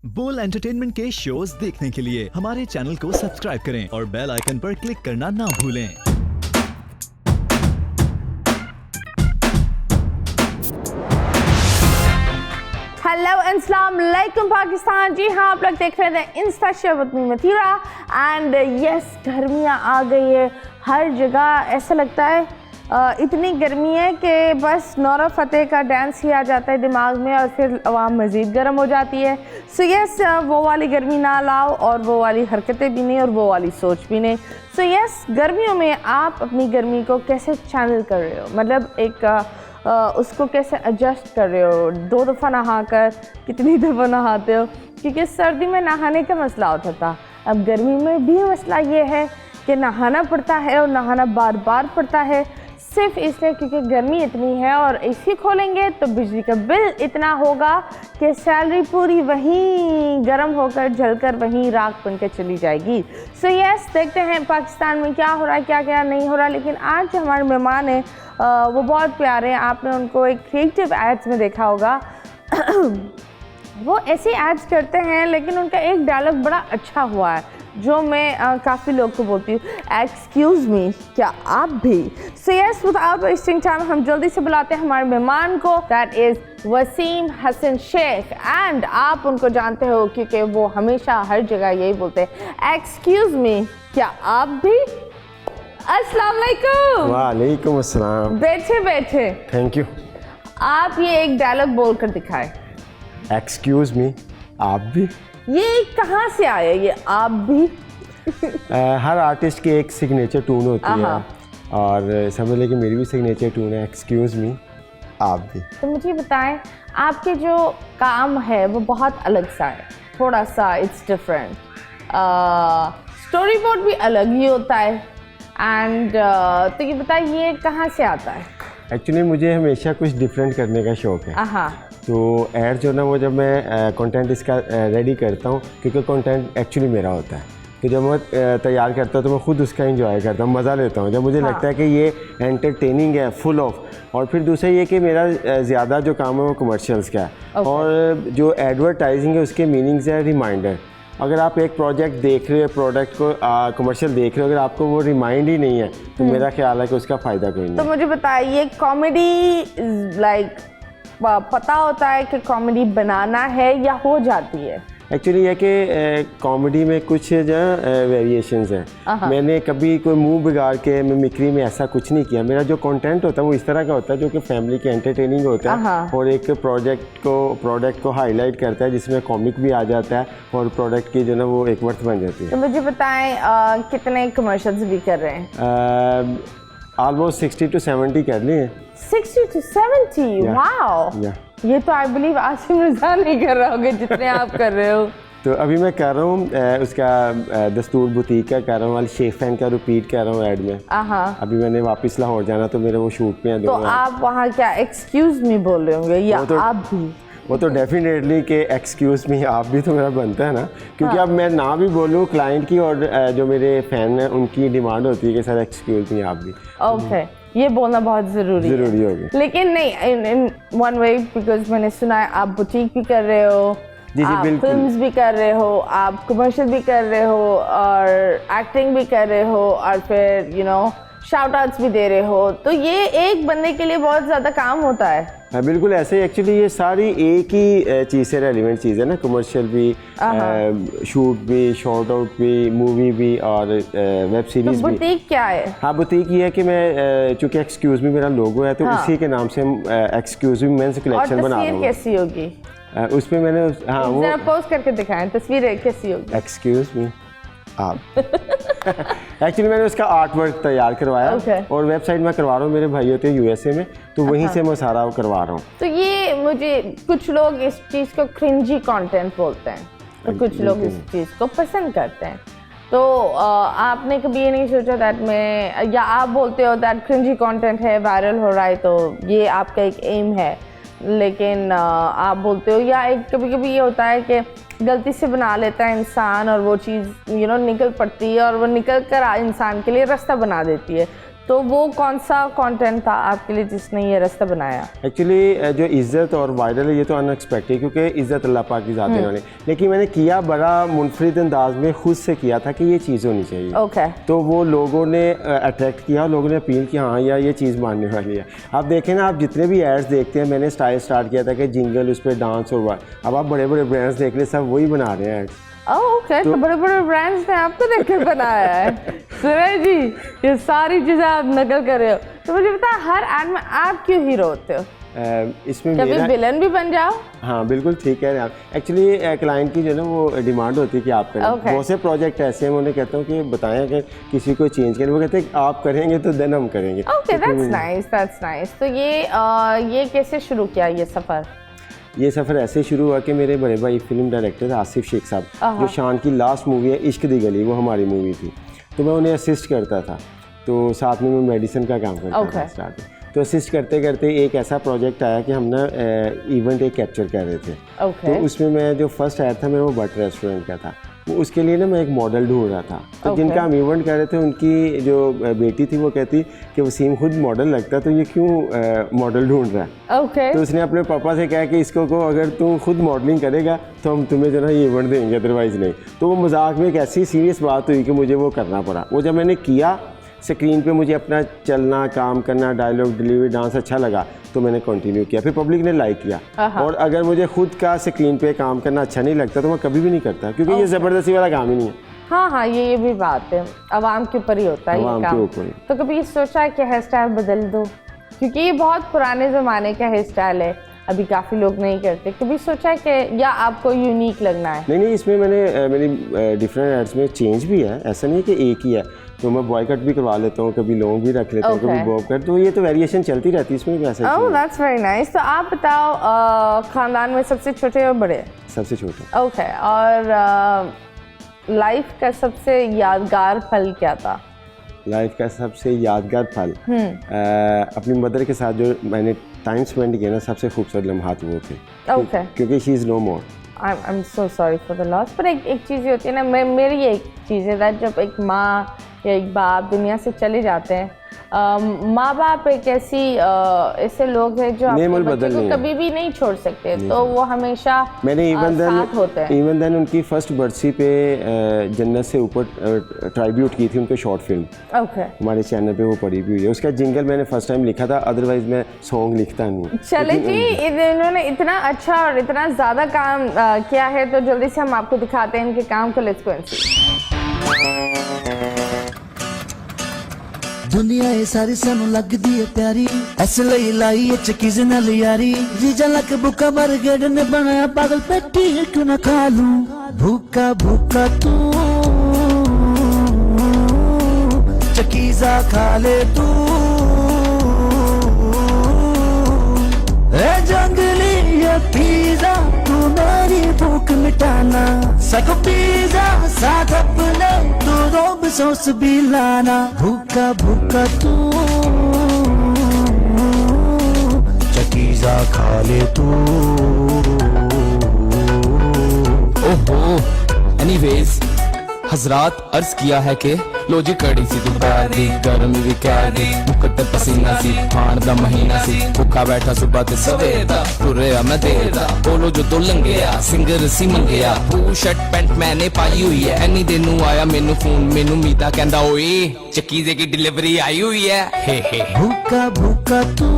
बोल एंटरटेनमेंट के शोज देखने के लिए हमारे चैनल को सब्सक्राइब करें और बेल आइकन पर क्लिक करना ना भूलें। हेलो अस्सलाम वालेकुम पाकिस्तान। जी हाँ, आप लोग देख रहे थे Insta show with me Mathira and yes, गर्मियाँ आ गई है हर जगह। ऐसा लगता है इतनी गर्मी है कि बस नौरा फतेह का डांस ही आ जाता है दिमाग में और फिर आवाम मज़ीद गर्म हो जाती है। सो यस, वो वाली गर्मी ना लाओ और वो वाली हरकतें भी नहीं और वो वाली सोच भी नहीं। सो यस, गर्मियों में आप अपनी गर्मी को कैसे चैनल कर रहे हो, मतलब एक उसको कैसे एडजस्ट कर रहे हो? 2 दफ़ा नहा कर कितनी दफ़ा नहाते हो? क्योंकि सर्दी में नहाने का मसला होता था, अब गर्मी में भी मसला ये है कि नहाना पड़ता है और नहाना बार बार पड़ता है, सिर्फ इसलिए क्योंकि गर्मी इतनी है और एसी खोलेंगे तो बिजली का बिल इतना होगा कि सैलरी पूरी वहीं गर्म होकर जलकर वहीं राख बन के चली जाएगी। सो यस, देखते हैं पाकिस्तान में क्या हो रहा है, क्या क्या नहीं हो रहा। लेकिन आज जो हमारे मेहमान हैं वो बहुत प्यारे हैं। आपने उनको एक क्रिएटिव एड्स में देखा होगा वो ऐसे एड्स करते हैं, लेकिन उनका एक डायलॉग बड़ा अच्छा हुआ है जो मैं काफ़ी लोग को बोलती हूँ, एक्सक्यूज़ मी, क्या आप भी? So yes, without wasting time हम जल्दी से बुलाते हैं हमारे मेहमान को, that is Wasim Hasan Shaikh. And आप उनको जानते हो क्योंकि वो हमेशा हर जगह यही बोलते हैं, एक्सक्यूज़ मी, क्या आप भी? अस्सलाम वालेकुम। वालेकुम अस्सलाम। बैठे बैठे। Thank you. आप ये एक डायलॉग बोल कर दिखाए, एक्सक्यूज़ मी, आप भी। ये कहाँ से आया ये आप भी? हर आर्टिस्ट की एक सिग्नेचर टून होती है और समझ लें कि मेरी भी सिग्नेचर टून है, एक्सक्यूज़ मी, आप भी। तो मुझे बताएं, आपके जो काम है वो बहुत अलग सा है, थोड़ा सा इट्स डिफरेंट। स्टोरी बोर्ड भी अलग ही होता है एंड तो ये बताएं, ये कहाँ से आता है? एक्चुअली मुझे हमेशा कुछ डिफरेंट करने का शौक़ है। तो ऐड जो ना वो जब मैं कंटेंट इसका रेडी करता हूँ, क्योंकि कंटेंट एक्चुअली मेरा होता है, तो जब मैं तैयार करता हूँ तो मैं खुद उसका एंजॉय करता हूँ, मज़ा लेता हूँ जब मुझे लगता है कि ये एंटरटेनिंग है, फुल ऑफ। और फिर दूसरा ये कि मेरा ज़्यादा जो काम है वो कमर्शियल्स का है और जो एडवर्टाइजिंग है उसके मीनिंग्स है रिमाइंडर। अगर आप एक प्रोजेक्ट देख रहे हो, प्रोडक्ट को कमर्शियल देख रहे हो, अगर आपको वो रिमाइंड ही नहीं है तो मेरा ख्याल है कि उसका फ़ायदा कोई नहीं। तो मुझे बताइए, कॉमेडी लाइक पता होता है कि कॉमेडी बनाना है या हो जाती है? एक्चुअली ये कि कॉमेडी में कुछ जो वेरिएशंस हैं। मैंने कभी कोई मुंह बिगाड़ के मिमिक्री में ऐसा कुछ नहीं किया। मेरा जो कंटेंट होता है वो इस तरह का होता है जो कि फैमिली के एंटरटेनिंग होता है और एक प्रोडक्ट को हाईलाइट करता है, जिसमें कॉमिक भी आ जाता है और प्रोडक्ट की जो ना वो एक वर्थ बन जाती है। तो मुझे बताएं, कितने कमर्शियल्स भी कर रहे हैं? ऑलमोस्ट 60 to 70 कर लिए। 60 to 70? वाओ, ये तो आई बिलीव आसिम रज़ा नहीं कर रहे होंगे जितने आप कर रहे हो। तो अभी मैं कर रहा हूँ उसका दस्तूर बुटीक का कर रहा हूँ, शेख फैन का रिपीट कर रहा हूँ ऐड में। अभी मैंने वापस लाहौर जाना तो मेरे वो शूट पे हैं। तो आप वहाँ क्या एक्सक्यूज़ मी बोल रहे होंगे या आप भी? वो तो डेफिनेटली कि एक्सक्यूज़ मी, आप भी तो मेरा बनता है ना, क्योंकि अब मैं ना भी बोलूँ क्लाइंट की और जो मेरे फ़ैन हैं उनकी डिमांड होती है कि सर एक्सक्यूज़ मी आप भी। ओके, ये बोलना बहुत ज़रूरी होगी। लेकिन नहीं, इन वन वे, बिकॉज मैंने सुना है आप बुटीक भी कर रहे हो, आप फिल्म्स भी कर रहे हो, आप कमर्शियल भी कर रहे हो और एक्टिंग भी कर रहे हो और फिर यू नो शाउट आउट्स भी दे रहे हो, तो ये एक बंदे के लिए बहुत ज़्यादा काम होता है। हाँ बिल्कुल ऐसे ही। एक्चुअली ये सारी एक ही चीज़ से रेलिवेंट चीज़ है ना, कमर्शियल भी, शूट भी, शॉर्ट आउट भी, मूवी भी और वेब सीरीज़ भी। बुटीक क्या है? हाँ, बुटीक ये है कि मैं चूँकि एक्सक्यूज़ मी मेरा लोगो है तो उसी के नाम से हम एक्सक्यूज़ मी मेंस कलेक्शन बना रहा हूँ। कैसी होगी उसमें मैंने वो जरा पोस्ट करके दिखाएं, तस्वीर कैसी होगी? एक्सक्यूज़ मी आप एक्चुअली मैंने उसका आर्ट वर्क तैयार करवाया और वेबसाइट में करवा रहा हूँ, मेरे भाई होते हैं यूएसए में, तो वहीं से मैं सारा करवा रहा हूँ। तो ये मुझे कुछ लोग इस चीज़ को क्रिंजी कंटेंट बोलते हैं तो कुछ लोग इस चीज़ को पसंद करते हैं। तो आपने कभी ये नहीं सोचा दैट मैं, या आप बोलते हो दैट क्रिंजी कंटेंट है, वायरल हो रहा है तो ये आपका एक एम है, लेकिन आप बोलते हो, या एक कभी कभी ये होता है कि गलती से बना लेता है इंसान और वो चीज़ यू नो निकल पड़ती है और वो निकल कर इंसान के लिए रास्ता बना देती है, तो वो कौन सा कंटेंट था आपके लिए जिसने ये रास्ता बनाया? एक्चुअली जो इज़्ज़त और वायरल है ये तो अनएक्सपेक्टेड, क्योंकि इज़्ज़त अल्लाह पाक की ज़ात है उन्होंने, लेकिन मैंने किया बड़ा मुनफरिद अंदाज में खुद से किया था कि ये चीज़ होनी चाहिए। ओके। तो वो लोगों ने अट्रैक्ट किया, लोगों ने अपील किया हाँ यार ये चीज़ मानने वाली है। आप देखें ना, आप जितने भी एड्स देखते हैं, मैंने स्टार्ट किया था कि जिंगल उस पर डांस और अब आप बड़े बड़े ब्रांड्स देख ले, सब वही बना रहे हैं एड्स। ओके, तो बड़े बड़े ब्रांड्स ने आपको देखकर बनाया है। सुरेश जी, ये सारी चीज़ें आप नकल कर रहे हो, तो मुझे बताया हर एड में आप क्यों हीरो होते हो? इसमें कभी मेरा विलन भी बन जाओ? हाँ बिल्कुल ठीक है आप। एक्चुअली क्लाइंट की जो है ना वो डिमांड होती है कि आप करें। बहुत से प्रोजेक्ट ऐसे हैं, मैं उन्हें कहता हूँ कि बताएं अगर किसी को चेंज करें, वो कहते हैं आप करेंगे तो देन हम करेंगे। Okay, that's nice, that's nice. तो ये कैसे शुरू किया ये सफ़र? ये सफ़र ऐसे शुरू हुआ कि मेरे बड़े भाई फिल्म डायरेक्टर आसिफ शेख साहब, जो शान की लास्ट मूवी है इश्क दी गली, वो हमारी मूवी थी, तो मैं उन्हें असिस्ट करता था, तो साथ में मैं मेडिसिन का काम करता था स्टार्ट में। तो असिस्ट करते करते एक ऐसा प्रोजेक्ट आया कि हम ना इवेंट एक कैप्चर कर रहे थे। तो उसमें मैं जो फर्स्ट आया था मेरा वो बट रेस्टोरेंट का था, उसके लिए ना मैं एक मॉडल ढूंढ रहा था। तो जिनका हम इवेंट कर रहे थे उनकी जो बेटी थी वो कहती कि वसीम खुद मॉडल लगता है, तो ये क्यों मॉडल ढूंढ रहा है? तो उसने अपने पापा से कहा कि इसको को अगर तू खुद मॉडलिंग करेगा तो हम तुम्हें जो ना ये इवेंट देंगे, अदरवाइज़ नहीं। तो वो मजाक में एक ऐसी सीरियस बात हुई कि मुझे वो करना पड़ा। वो जब मैंने किया स्क्रीन पे, मुझे अपना चलना, काम करना, डायलॉग डिलीवरी, डांस अच्छा लगा, तो मैंने कंटिन्यू किया। फिर पब्लिक ने लाइक किया। और अगर मुझे खुद का स्क्रीन पे काम करना अच्छा नहीं लगता तो मैं कभी भी नहीं करता, क्योंकि ये ज़बरदस्ती वाला काम ही नहीं है। हाँ, ये भी बात है, आवाम के ऊपर ही होता है ये काम। तो कभी सोचा है कि हेयर स्टाइल बदल दो? क्योंकि ये बहुत पुराने ज़माने का हेयर स्टाइल है, अभी काफ़ी लोग नहीं करते। कभी सोचा है कि या आपको यूनिक लगना है? नहीं, इसमें मैंने मेरी डिफरेंट एड्स में चेंज भी है, ऐसा नहीं है कि एक ही है। तो मैं बॉय कट भी करवा लेता हूँ, कभी लॉन्ग भी रख लेता हूँ, कभी बॉब कट, तो ये तो वेरिएशन चलती रहती है इसमें। कैसा? ओह, दैट्स वेरी नाइस। तो आप बताओ, खानदान में सबसे छोटे और बड़े? सबसे छोटे। ओके। और लाइफ का सबसे यादगार पल क्या था? लाइफ का सबसे यादगार पल अपनी मदर के साथ जो मैंने टाइम स्पेंड किया ना, सबसे खूबसूरत लम्हात वो थे। क्योंकि she is no more. I'm so sorry for the loss। पर एक चीज़ होती है ना, मेरी एक चीज़ है that जब एक माँ या एक बाप दुनिया से चले जाते हैं, माँ बाप एक ऐसे लोग हैं जो अपने बच्चे को कभी भी नहीं छोड़ सकते, तो वो हमेशा साथ होते हैं। इवन देन उनकी फर्स्ट बर्थडे पे जन्नत से ऊपर ट्राइब्यूट की थी उनके शॉर्ट फिल्म। हमारे चैनल पे वो पड़ी भी हुई है। उसका जिंगल मैंने फर्स्ट टाइम लिखा था, अदरवाइज मैं सॉन्ग लिखता नहीं। चले जी, इन्होंने इतना अच्छा और इतना ज़्यादा काम किया है, तो जल्दी से हम आपको दिखाते हैं इनके काम को। लेट्स गो एंड सी। दुनिया ये सारी सानू लगदी है प्यारी, ऐसे लई लाई है चकीज़ नाल यारी। जीजा लक भूखा बरगेड ने बनाया पागल पेटी, क्यों ना खा लूं भूखा भूखा तू, चकीज़ा खा ले तू। जंगली ये पिज़्ज़ा तू मेरी भूख मिटाना, सको पिज़्ज़ा साथ अपने तू रोब सॉस भी लाना। भूखा भूखा तू चकीज़ा खा ले तू। ओहो, एनीवेज हजरात अर्ज किया है कि लो जी कड़ी सी दोपहर दी, गर्म भी कह दी, मुकद्दर पसीना सी, खान दा महीना सी, भुखा बैठा सुबह ते सवेर दा, टुरिया मैं देर दा, बोलो जो तो लंघिया, सिंगर सी मंगिया, फूल शर्ट पैंट मैंने पाई हुई है, एनी दिन नू आया मेनू फोन, मेनू मीता कहंदा ओए चकीज़े की डिलीवरी आई हुई है। हे हे भूखा भूखा तू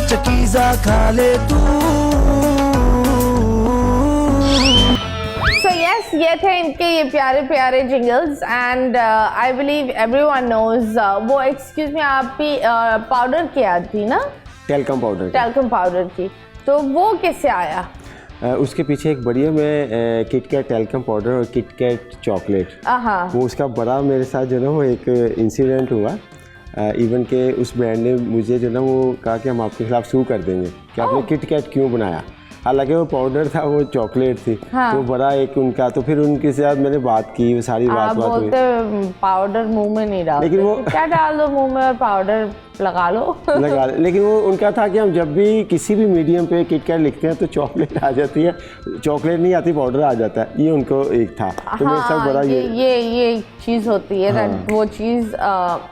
चकीज़ा खा ले तू। ये थे इनके ये प्यारे प्यारे jingles, and I believe everyone knows वो, एक्सक्यूज मी, आप भी पाउडर की आद थी ना, टेल्कम पाउडर की, तो वो कैसे आया? उसके पीछे एक बढ़िया में किटकैट टेल्कम पाउडर और किटकैट चॉकलेट, वो उसका बड़ा मेरे साथ जो ना वो एक इंसिडेंट हुआ। इवन के उस ब्रांड ने मुझे जो ना वो कहा कि हम आपके खिलाफ सू कर देंगे कि आपने किटकैट क्यों बनाया, हालांकि वो पाउडर था, वो चॉकलेट थी। तो बड़ा एक उनका, तो फिर उनके साथ मैंने बात की, वो सारी बात हुई। पाउडर मुंह में नहीं डालते, लेकिन वो क्या डाल दो मुंह में और पाउडर लगा लो। लगा लेकिन वो उनका था कि हम जब भी किसी भी मीडियम पे किटकैट लिखते हैं तो चॉकलेट आ जाती है, चॉकलेट नहीं आती पाउडर आ जाता है, ये उनको एक था। तो मेरे साथ बड़ा ये चीज़ होती है ना, वो चीज़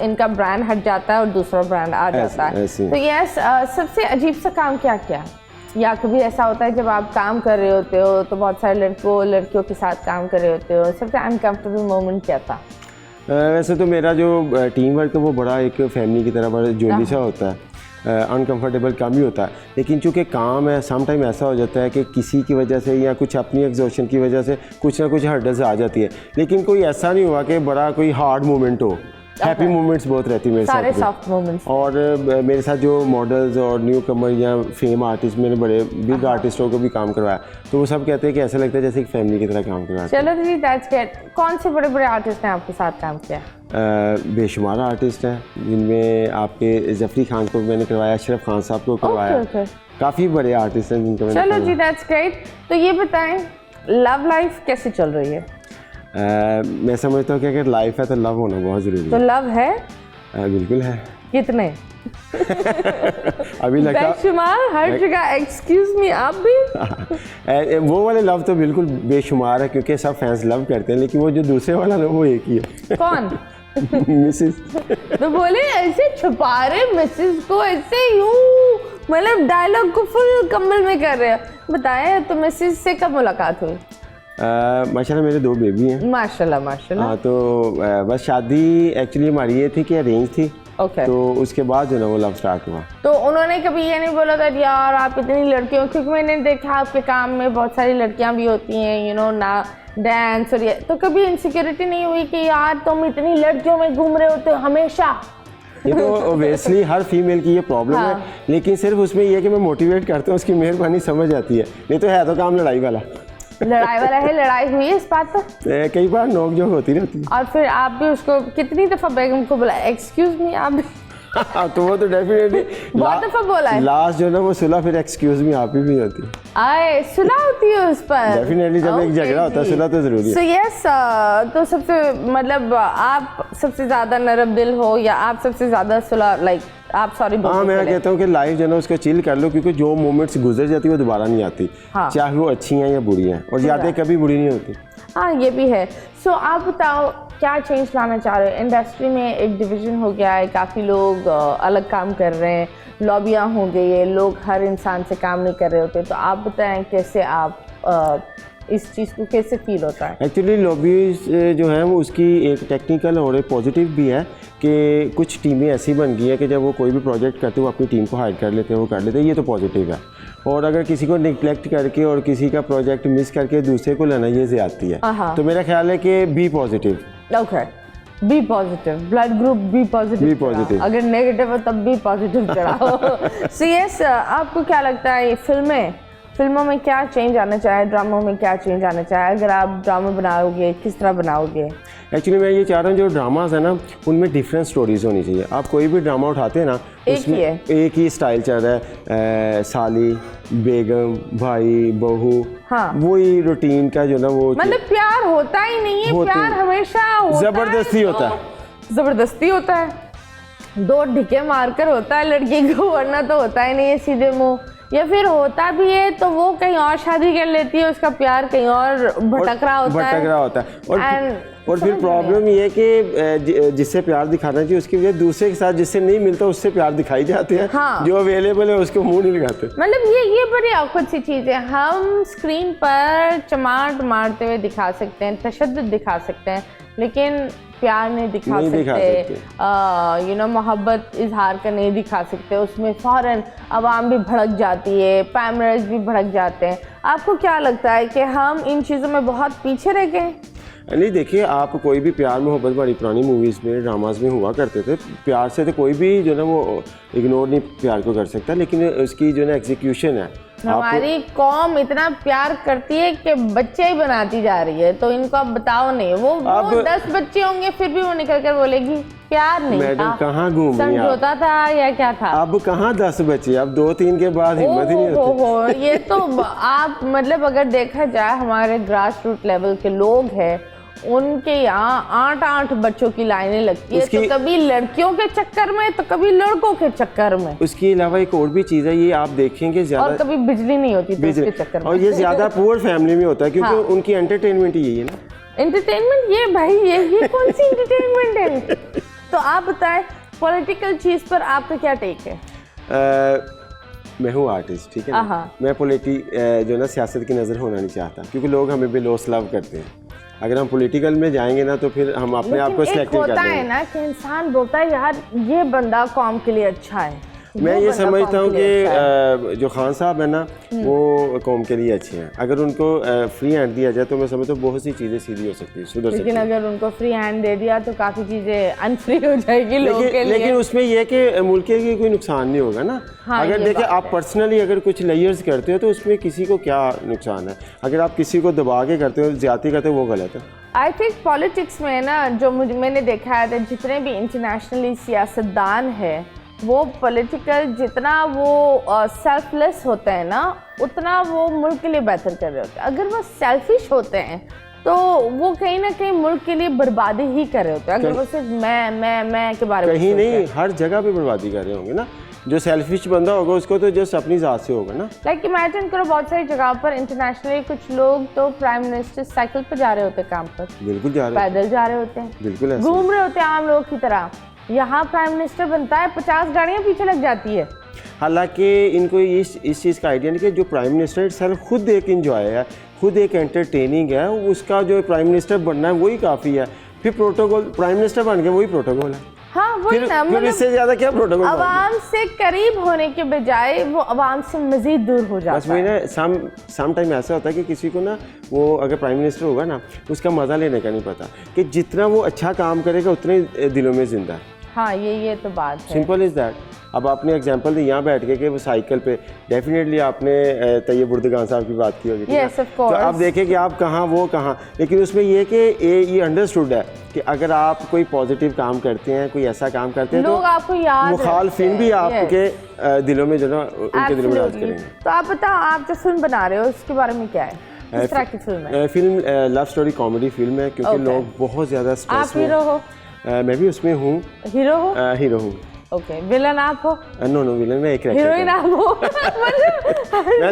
इनका ब्रांड हट जाता है और दूसरा ब्रांड आ जाता है। तो यस, सबसे अजीब सा काम क्या क्या, या कभी ऐसा होता है जब आप काम कर रहे होते हो तो बहुत सारे लड़कियों के साथ काम कर रहे होते हो, सबसे अनकम्फर्टेबल मोमेंट क्या था? वैसे तो मेरा जो टीम वर्क है वो बड़ा एक फैमिली की तरह बड़ा जोली सा होता है, अनकंफर्टेबल कम ही होता है। लेकिन चूँकि काम है, सम टाइम ऐसा हो जाता है कि किसी की वजह से या कुछ अपनी एग्जॉशन की वजह से कुछ ना कुछ हर्डल्स आ जाती है, लेकिन कोई ऐसा नहीं हुआ कि बड़ा कोई हार्ड मोमेंट हो। हैप्पी मोमेंट्स बहुत रहती है मेरे सारे साथ, सॉफ्ट मोमेंट्स। और मेरे साथ जो मॉडल्स और न्यू कमर या फेम आर्टिस्ट, मैंने बड़े बिग आर्टिस्टों को भी काम करवाया, तो वो सब कहते हैं कि ऐसा लगता है जैसे एक फैमिली की तरह काम करवाया। चलो जी, दैट्स ग्रेट। कौन से बड़े बड़े आर्टिस्ट हैं आपके साथ काम किया? बेशुमार आर्टिस्ट हैं, जिनमें आपके जफरी खान को मैंने करवाया, अशरफ खान साहब को करवाया, काफ़ी बड़े आर्टिस्ट हैं जिनको मैंने। चलो जी, दैट्स ग्रेट। तो ये बताएं, लव लाइफ कैसे चल रही है? मैं समझता हूँ कि अगर लाइफ है तो लव होना बहुत ज़रूरी तो है। लव है? बिल्कुल है। कितने? अभी लगता बेशुमार, हर जगह। एक्सक्यूज मी, आप भी? वो वाले लव तो बिल्कुल बेशुमार है, क्योंकि सब फैंस लव करते हैं, लेकिन वो जो दूसरे वाला ना वो एक ही है। कौन? मिसेस। तो बोले ऐसे छुपा रहे मिसेस को, ऐसे यूं मतलब डायलॉग को फुल कम्बल में कर रहे हो। बताएं, तो मिसेस से कब मुलाकात हुई? माशाल्लाह मेरे 2 बेबी हैं। माशाल्लाह माशाल्लाह। हाँ, तो बस शादी एक्चुअली हमारी ये थी कि अरेंज थी। ओके। तो उसके बाद जो ना वो लव स्टार्ट हुआ। तो उन्होंने कभी ये नहीं बोला था यार आप इतनी लड़कियों, क्योंकि मैंने देखा आपके काम में बहुत सारी लड़कियां भी होती हैं, यू नो ना, डांस और ये, तो कभी इनसिक्योरिटी नहीं हुई कि यार तुम इतनी लड़कियों में घूम रहे होते हो हमेशा? ये तो ओबियसली हर फीमेल की ये प्रॉब्लम है, लेकिन सिर्फ उसमें ये है कि मैं मोटिवेट करता हूँ, उसकी मेहरबानी समझ आती है, नहीं तो है तो काम लड़ाई वाला। लड़ाई वाला है। लड़ाई हुई है इस बात पर? कई बार नोक झोंक होती रहती है। और फिर आप भी उसको कितनी दफ़ा बेगम को बोला एक्सक्यूज मी? आप तो वो तो डेफिनेटली बहुत दफ़ा बोला है। लास्ट जो ना वो सुलह फिर एक्सक्यूज मी आप ही भी होती है। आए सुलह होती है उस पर? डेफिनेटली जब एक झगड़ा होता है सुलह तो जरूरी है। सो यस, तो सबसे मतलब आप सबसे ज़्यादा नरम दिल हो या आप सबसे ज़्यादा सुलह, लाइक आप सॉरी बोलते? हाँ, मैं कहता हूँ कि लाइफ जो ना उसको चिल कर लो, क्योंकि जो मोमेंट्स गुजर जाती है वो दोबारा नहीं आती। हाँ। चाहे वो अच्छी हैं या बुरी हैं, और यादें कभी बुरी नहीं होती। हाँ, ये भी है। सो आप बताओ क्या चेंज लाना चाह रहे हो? इंडस्ट्री में एक डिवीज़न हो गया है, काफ़ी लोग अलग काम कर रहे हैं, लॉबियाँ हो गई है, लोग हर इंसान से काम नहीं कर रहे होते, तो आप बताएं कैसे आप इस चीज़ को कैसे फील होता है? एक्चुअली लॉबीज जो है वो उसकी एक टेक्निकल और एक पॉजिटिव भी है कि कुछ टीमें ऐसी बन गई है कि जब वो कोई भी प्रोजेक्ट करते वो अपनी टीम को हायर कर लेते हैं, वो कर लेते हैं, ये तो पॉजिटिव है। और अगर किसी को निगलेक्ट करके और किसी का प्रोजेक्ट मिस करके दूसरे को लेना, ये ज़्यादती है। तो मेरा ख्याल है कि B positive. Okay, B positive, blood group B positive. B positive. अगर नेगेटिव हो तब भी पॉजिटिव चढ़ाओ। सो यस, आपको क्या लगता है फिल्मों में क्या चेंज आना चाहिए, ड्रामों में क्या चेंज आना चाहिए? अगर आप ड्रामा बनाओगे किस तरह बनाओगे? एक्चुअली मैं ये चाह रहा हूँ जो ड्रामाज है ना उनमें डिफरेंट स्टोरीज होनी चाहिए। आप कोई भी ड्रामा उठाते हैं ना, उसमें एक ही स्टाइल चल रहा है, साली, बेगम, भाई, बहू, हाँ। वही रूटीन का जो ना वो मतलब प्यार होता ही नहीं है। प्यार हमेशा जबरदस्ती होता है। जबरदस्ती होता है, 2 ढिके मारकर होता है लड़की को, वरना तो होता ही नहीं है सीधे मुंह। या फिर होता भी है तो वो कहीं और शादी कर लेती है, उसका प्यार कहीं और भटक रहा होता है। और फिर प्रॉब्लम ये है कि जिससे प्यार दिखाना चाहिए उसकी वजह दूसरे के साथ जिससे नहीं मिलता उससे प्यार दिखाई जाते हैं। हाँ। जो अवेलेबल है उसको मुंह नहीं लगाते। मतलब ये बड़ी awkward सी चीज़ है। हम स्क्रीन पर चमाट मारते हुए दिखा सकते हैं, तशद्दुद दिखा सकते हैं, लेकिन प्यार नहीं दिखा सकते, यू नो मोहब्बत इजहार का नहीं दिखा सकते। उसमें फ़ौरन आवाम भी भड़क जाती है, पैमरर्स भी भड़क जाते हैं। आपको क्या लगता है कि हम इन चीज़ों में बहुत पीछे रह गए? नहीं, देखिए, आप कोई भी प्यार मोहब्बत बड़ी पुरानी मूवीज़ में, ड्रामाज में हुआ करते थे। प्यार से तो कोई भी जो ना वो इग्नोर नहीं प्यार को कर सकता, लेकिन उसकी जो ना एग्जीक्यूशन है। हमारी कौम इतना प्यार करती है कि बच्चे ही बनाती जा रही है, तो इनको अब बताओ नहीं। वो 10 बच्चे होंगे फिर भी वो निकल कर बोलेगी प्यार नहीं मैडम, कहाँ घूम रही हैं आप? समझौता था या क्या था? अब कहाँ 10 बच्चे, अब 2-3 के बाद हिम्मत ही नहीं होती। ये तो आप मतलब अगर देखा जाए हमारे ग्रास रूट लेवल के लोग हैं, उनके यहाँ 8 बच्चों की लाइनें लगती है, तो कभी लड़कियों के चक्कर में तो कभी लड़कों के चक्कर में। उसके अलावा एक और भी चीज़ है, ये आप देखेंगे ज़्यादा, और कभी बिजली नहीं होती तो उसके चक्कर में। और ये ज़्यादा पुअर फैमिली में होता है, क्योंकि हाँ। उनकी एंटरटेनमेंट ही यही है ना। एंटरटेनमेंट ये भाई ये कौन सी एंटरटेनमेंट है? तो आप बताएं पॉलिटिकल चीज़ पर आपका क्या टेक है? मैं हूँ आर्टिस्ट, ठीक है ना, मैं जो ना सियासत की नज़र होना नहीं चाहता, क्योंकि लोग हमें बेलोस लव करते हैं। अगर हम पॉलिटिकल में जाएंगे ना तो फिर हम अपने आप को सिलेक्टिव कर देंगे। होता है ना कि इंसान बोलता है यार ये बंदा कौम के लिए अच्छा है। मैं ये समझता हूँ कि जो खान साहब है ना वो कौम के लिए अच्छे हैं। अगर उनको फ्री हैंड दिया जाए तो मैं समझता हूँ बहुत सी चीज़ें सीधी हो सकती है, सुधर सकती है। लेकिन अगर उनको फ्री हैंड दे दिया तो काफ़ी चीज़ें अनफ्री हो जाएगी लोगों के लिए। लेकिन उसमें यह कि मुल्क के कोई नुकसान नहीं होगा ना। हाँ, अगर देखिए आप पर्सनली अगर कुछ लेयर्स करते हो तो उसमें किसी को क्या नुकसान है। अगर आप किसी को दबा के करते हो, ज्यादती करते हो, वो गलत है। आई थिंक पॉलिटिक्स में ना जो मैंने देखा है जितने भी इंटरनेशनली सियासतदान है वो पॉलिटिकल जितना वो सेल्फलेस होते हैं ना उतना वो मुल्क के लिए बेहतर कर रहे होते हैं। अगर वो सेल्फिश होते हैं तो वो कहीं ना कहीं मुल्क के लिए बर्बादी ही कर रहे होते हैं। अगर वो सिर्फ मैं के बारे में कहीं नहीं, हर जगह पे बर्बादी कर रहे होंगे ना। जो सेल्फिश बंदा होगा उसको तो जस्ट अपनी ज़ात से होगा ना। लाइक इमेजिन करो बहुत सारी जगह पर इंटरनेशनली कुछ लोग तो प्राइम मिनिस्टर साइकिल पर जा रहे होते हैं काम पर, बिल्कुल जा रहे हैं, पैदल जा रहे होते हैं, बिल्कुल घूम रहे होते हैं आम लोग की तरह। यहाँ प्राइम मिनिस्टर बनता है 50 गाड़ियाँ पीछे लग जाती है। हालांकि इनको इस चीज़ का आइडिया नहीं कि जो प्राइम मिनिस्टर सेल्फ खुद एक इंजॉय है, खुद एक एंटरटेनिंग है, उसका जो प्राइम मिनिस्टर बनना है वही काफ़ी है। फिर प्रोटोकॉल प्राइम मिनिस्टर बन गया वही प्रोटोकॉल है। हाँ वही ना, फिर इससे ज़्यादा क्या प्रोटोकॉल? अवाम से करीब होने के बजाय वो अवाम से मजीद दूर हो जाता है। बस वही ना, सम टाइम ऐसा होता है कि किसी को ना वो अगर प्राइम मिनिस्टर होगा ना उसका मज़ा लेने का नहीं पता कि जितना वो अच्छा काम करेगा उतने दिलों में जिंदा है। हाँ ये तो बात है। Simple is that. अब आपने एग्जांपल दी यहाँ बैठ के कि वो साइकिल पे, डेफिनेटली आपने तैयब उर्दगान साहब की बात की होगी। yes, of course। तो आप देखें कि आप कहाँ वो कहाँ, लेकिन उसमें ये कि ये अंडरस्टूड है कि अगर आप कोई पॉजिटिव काम करते हैं, कोई ऐसा काम करते हैं लोग तो आपको याद मुखालफिन भी आपके दिलों में जो ना उनके दिलों में याद करेंगे। तो आप बताओ आप जो फिल्म बना रहे हो उसके बारे में क्या है? किस तरह की फिल्म है? Film love story comedy film है, क्योंकि लोग बहुत ज़्यादा स्ट्रेस में। आप हीरो हो? मैं भी उसमें हूँ। हीरो हो? हीरो हूँ। ओके, विलन आप हो? नो विलन मैं एक हीरोइन आप हो? मैं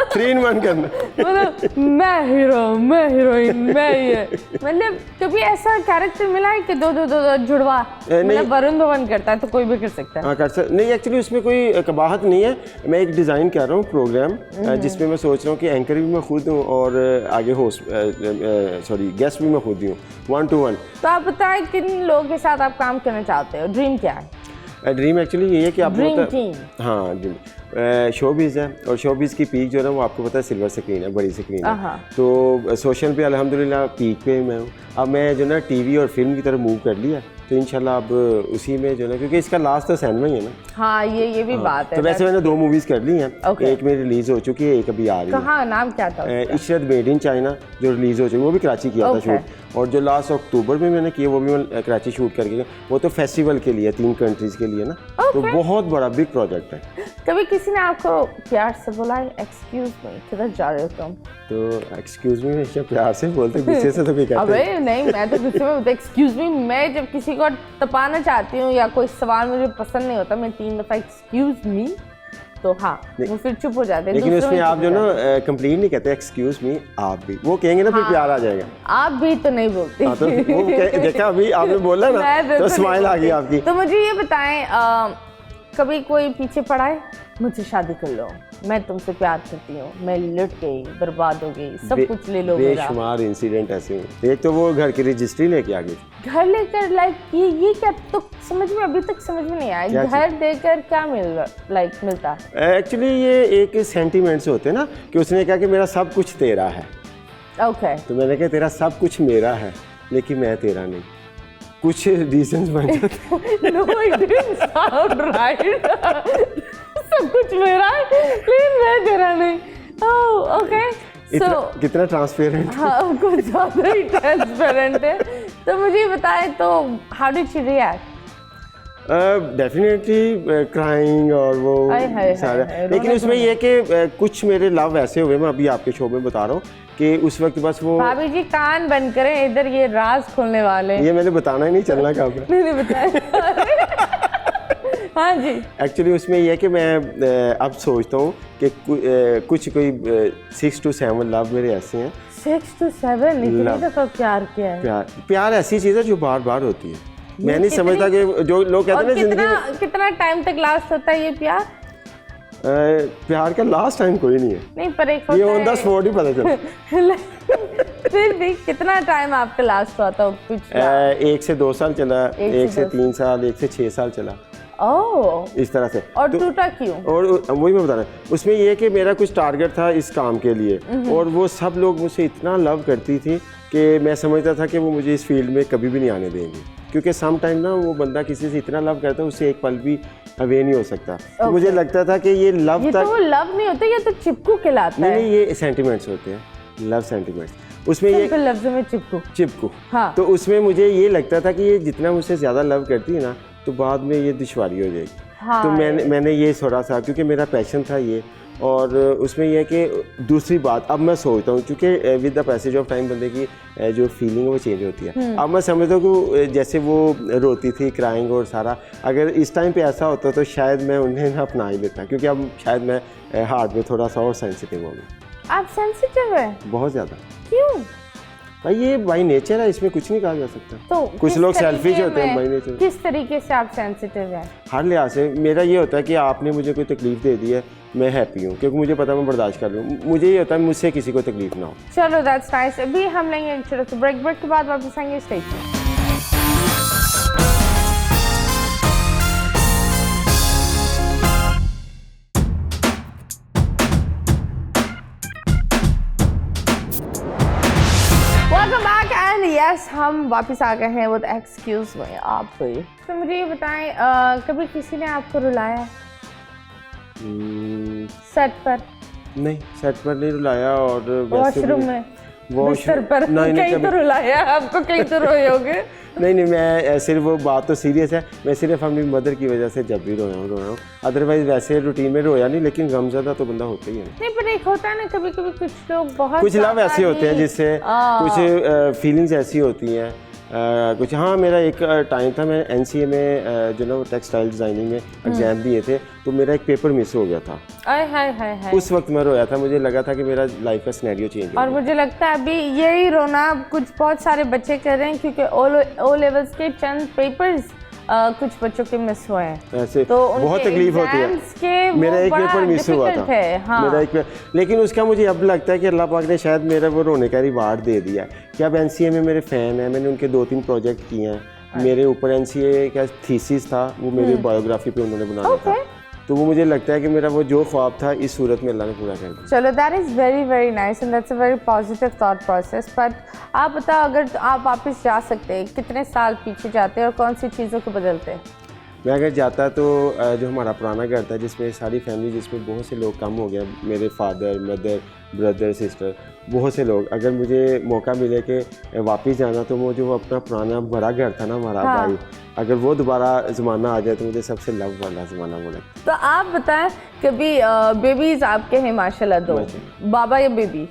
3 in 1 करना। मतलब मैं हीरो, मैं हीरोइन, मैं ये, मतलब कभी ऐसा कैरेक्टर मिला है कि दो जुड़वा, मतलब वरुण धवन करता है तो कोई भी कर सकता है? हाँ कर सकता। नहीं एक्चुअली उसमें कोई कबाहत नहीं है। मैं एक डिज़ाइन कर रहा हूँ प्रोग्राम जिसमें मैं सोच रहा हूँ कि एंकर भी मैं खुद हूँ और आगे होस्ट गेस्ट भी मैं खुद ही हूँ, 1 to 1। तो आप बताएं किन लोगों के साथ आप काम करना चाहते हो? ड्रीम क्या है? ड्रीम एक्चुअली ये है कि आप ड्रीम टीम। हाँ ड्रीम शोबिज़ है, और शोबिज़ की पीक जो है ना वो आपको पता है सिल्वर स्क्रीन है, बड़ी स्क्रीन है। तो सोशल पे अल्हम्दुलिल्लाह पीक पे मैं हूँ। अब मैं जो ना टीवी और फिल्म की तरफ मूव कर लिया, तो इंशाल्लाह अब उसी में जो ना, क्योंकि इसका लास्ट तो सिनेमा ही है ना। हाँ ये भी बात है। तो वैसे मैंने 2 मूवीज़ कर ली हैं। एक में रिलीज़ हो चुकी है, एक अभी आ रही है। कहाँ, नाम क्या था? इशरत मेड इन चाइना जो रिलीज़ हो चुकी है, वो भी कराची किया था शूट। और जो लास्ट अक्टूबर में मैंने किया वो भी मैं कराची शूट करके गया। वो तो फेस्टिवल के लिए 3 कंट्रीज़ के लिए ना। तो बहुत बड़ा बिग प्रोजेक्ट है। कभी किसी ने आपको प्यार से बोला एक्सक्यूज मी किधर जा रहे हो तुम? तो एक्सक्यूज मी हमेशा प्यार से बोलते, गुस्से से तो कोई कहते अबे नहीं, मैं तो गुस्से में एक्सक्यूज मी। मैं जब किसी को तपाना चाहती हूँ या कोई सवाल मुझे पसंद नहीं होता, मैं 3 दफ़ा एक्सक्यूज मी, तो हाँ वो फिर चुप हो जाते हैं। लेकिन उसमें आप जो ना कंप्लीट नहीं कहते एक्सक्यूज मी, आप भी वो कहेंगे ना फिर प्यार आ जाएगा। आप भी तो नहीं बोलते। हाँ, तो वो देखा अभी आपने बोला ना तो स्माइल आ गई आपकी। तो मुझे ये बताएं कभी कोई पीछे पड़ा है मुझसे शादी कर लो, मैं तुमसे प्यार करती हूँ, मैं लुट गई, बर्बाद हो गई, सब कुछ ले लो मेरा? बेशुमार इंसिडेंट ऐसे हुए। एक तो वो घर की रजिस्ट्री लेके आ गई। घर लेकर लाइक ये क्या, तो समझ में अभी तक समझ में नहीं आया। घर देकर क्या मिलता? एक्चुअली ये एक सेंटीमेंट्स होते हैं ना कि उसने कहा कि मेरा सब कुछ तेरा है। ओके। तो मैंने कहा तेरा सब कुछ मेरा है लेकिन मैं तेरा नहीं। कुछ रीजंस बन जाते। No, it didn't sound right. सब कुछ मेरा है लेकिन मैं तेरा नहीं। Oh, okay. So कितना ट्रांसपेरेंट। हाँ कुछ ज़्यादा ही ट्रांसपेरेंट है। तो मुझे बताएं तो how did she react? Definitely crying और वो सारा, लेकिन उसमें ये कि कुछ मेरे लव ऐसे हुए, मैं अभी आपके शो में बता रहा हूँ कि उस वक्त बस वो भाभी जी कान बंद करें, इधर ये राज खोलने वाले। ये मैंने बताना ही नहीं, चलना कहाँ पे। नहीं बताया। हाँ जी। एक्चुअली उसमें यह है कि मैं अब सोचता हूँ कि कुछ कोई 6 to 7 लव मेरे ऐसे हैं। 6 to 7 इतनी दफा प्यार किया है। प्यार ऐसी चीज़ है जो बार बार होती है। मैं नहीं समझता कि जो लोग कहते हैं ना जिंदगी में कितना टाइम तक लास्ट होता है ये प्यार? प्यार का लास्ट टाइम कोई नहीं है। नहीं पर एक ये ऑन द स्पॉट ही पता चला। फिर भी कितना टाइम आपका लास्ट हुआ था? 1 से 2 साल चला, 1 से 3 साल, 1 से 6 साल चला। ओह, इस तरह से। और टूटा क्यों? और वही मैं बता रहा हूँ, उसमें ये है कि मेरा कुछ टारगेट था इस काम के लिए, और वो सब लोग मुझसे इतना लव करती थी कि मैं समझता था कि वो मुझे इस फील्ड में कभी भी नहीं आने देंगे, क्योंकि सम टाइम ना वो बंदा किसी से इतना लव करता है उससे एक पल भी अवे नहीं हो सकता। तो मुझे लगता था कि ये लव तो वो लव नहीं होता, ये तो चिपकू कहलाता है। नहीं, ये सेंटिमेंट्स होते हैं, लव सेंटिमेंट्स। उसमें ये लफ्ज़ों में चिपकू। हाँ। तो उसमें मुझे ये लगता था कि ये जितना मुझसे ज़्यादा लव करती है ना, तो बाद में ये दुश्वारी हो जाएगी। हाँ। तो मैंने ये सोचा था, क्योंकि मेरा पैशन था ये। और उसमें यह है कि दूसरी बात अब मैं सोचता हूँ, क्योंकि with the passage of time बंदे की जो फीलिंग है वो चेंज होती है। अब मैं समझता हूँ कि जैसे वो रोती थी, क्राइंग और सारा, अगर इस टाइम पे ऐसा होता तो शायद मैं उन्हें ना अपना ही लेता, क्योंकि अब शायद मैं हार्ट में थोड़ा सा और सेंसिटिव हो गया। आप सेंसिटिव है? बहुत ज़्यादा। क्यों? भाई ये बाई नेचर है, इसमें कुछ नहीं कहा जा सकता। तो कुछ लोग सेल्फिश होते हैं बाई नेचर। किस तरीके से आप सेंसिटिव हैं? हर लिहाज से मेरा ये होता है कि आपने मुझे कोई तकलीफ दे दी है, मैं हैप्पी हूँ, क्योंकि मुझे पता है मैं बर्दाश्त कर लूँ। मुझे ये होता है मुझसे किसी को तकलीफ ना हो। चलो दैट्स नाइस। अभी हम लेंगे एक छोटा सा ब्रेक के बाद वापस आएंगे स्टेज पर। यस, हम वापस आ गए हैं विद एक्सक्यूज में आप भी। तो मुझे ये बताएं, कभी किसी ने आपको रुलाया सेट पर? नहीं, सेट पर नहीं रुलाया। और वॉशरूम में, बिस्तर पर कहीं तो रुलाया आपको, कहीं तो रोए होगे। नहीं, मैं सिर्फ वो बात तो सीरियस है, मैं सिर्फ अपनी मदर की वजह से जब भी रोया हूँ। अदरवाइज वैसे रूटीन में रोया नहीं, लेकिन गमज़दा तो बंदा होता ही है। नहीं पर एक होता है ना, कभी कभी कुछ लोग बहुत कुछ लव ऐसे होते हैं जिससे कुछ फीलिंग्स ऐसी होती हैं कुछ। हाँ, मेरा एक टाइम था, मैं NCA में जो ना वो टेक्सटाइल डिज़ाइनिंग में एग्जाम दिए थे, तो मेरा एक पेपर मिस हो गया था। हाय। उस वक्त मैं रोया था, मुझे लगा था कि मेरा लाइफ का सिनेरियो चेंज हो। और मुझे लगता है अभी यही रोना कुछ बहुत सारे बच्चे कर रहे हैं, क्योंकि ओ लेवल्स के चंद पेपर्स कुछ बच्चों के मिस हुए हैं। ऐसे तो बहुत तकलीफ होती है। मेरा एक पेपर मिस हुआ था। हाँ। मेरा एक, लेकिन उसका मुझे अब लगता है कि अल्लाह पाक ने शायद मेरा वो रोने का रिवार्ड दे दिया कि अब NCA में मेरे फ़ैन हैं, मैंने उनके 2-3 प्रोजेक्ट किए हैं। मेरे ऊपर NCA का थीसिस था, वो मेरी बायोग्राफी पे उन्होंने बनाया था। तो वो मुझे लगता है कि मेरा वो जो ख्वाब था इस सूरत में अल्लाह ने पूरा कर दिया। चलो, that is very very nice and that's a very positive thought process. But आप बताओ, अगर आप वापस जा सकते हैं, कितने साल पीछे जाते हैं और कौन सी चीज़ों को बदलते हैं? मैं अगर जाता तो जो हमारा पुराना घर था, जिसमें सारी फैमिली, जिसमें बहुत से लोग कम हो गया, मेरे फादर, मदर, ब्रदर, सिस्टर, बहुत से लोग, अगर मुझे मौका मिले कि वापस जाना, तो वो जो अपना पुराना बड़ा घर था ना हमारा, भाई, अगर वो दोबारा ज़माना आ जाए तो मुझे सबसे लव वाला ज़माना वो लगता है। तो आप बताएं, कभी बेबीज़ आपके हैं माशाल्लाह 2, बाबा या बेबी?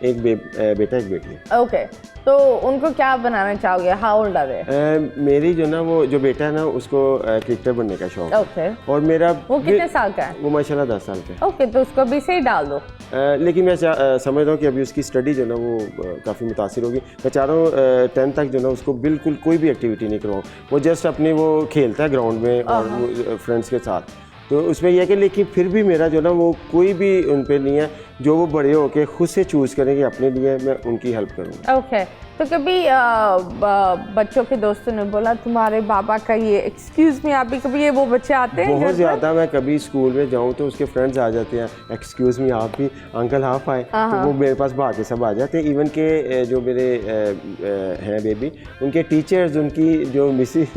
एक बेटा एक बेटी। ओके, तो उनको क्या बनाना चाहोगे? How old are they? मेरी जो ना वो जो बेटा है ना, उसको क्रिकेटर बनने का शौक है। ओके। और मेरा वो कितने साल का है? वो माशाल्लाह 10 साल का है। ओके, तो उसको अभी से ही डाल दो। लेकिन मैं समझ रहा हूँ कि अभी उसकी स्टडी जो ना वो काफ़ी मुतासिर होगी। मैं चाह रहा हूँ 10th तक जो ना उसको बिल्कुल कोई भी एक्टिविटी नहीं करवाऊँ। वो जस्ट अपने वो खेलता है ग्राउंड में और फ्रेंड्स के साथ, तो उसमें यह कि लेकिन फिर भी मेरा जो ना वो कोई भी उन पे नहीं है, जो वो बड़े होके खुद से चूज़ करेंगे अपने लिए, मैं उनकी हेल्प करूँगा। ओके। तो कभी बच्चों के दोस्तों ने बोला तुम्हारे बाबा का ये, एक्सक्यूज़ मी, आप भी कभी ये वो बच्चे आते हैं? बहुत ज़्यादा। मैं कभी स्कूल में जाऊँ तो उसके फ्रेंड्स आ जाते हैं, एक्सक्यूज़ मी, आप भी अंकल आप आए, तो वो मेरे पास भाग के सब आ जाते हैं। इवन के जो मेरे हैं बेबी, उनके टीचर्स, उनकी जो मिसेस,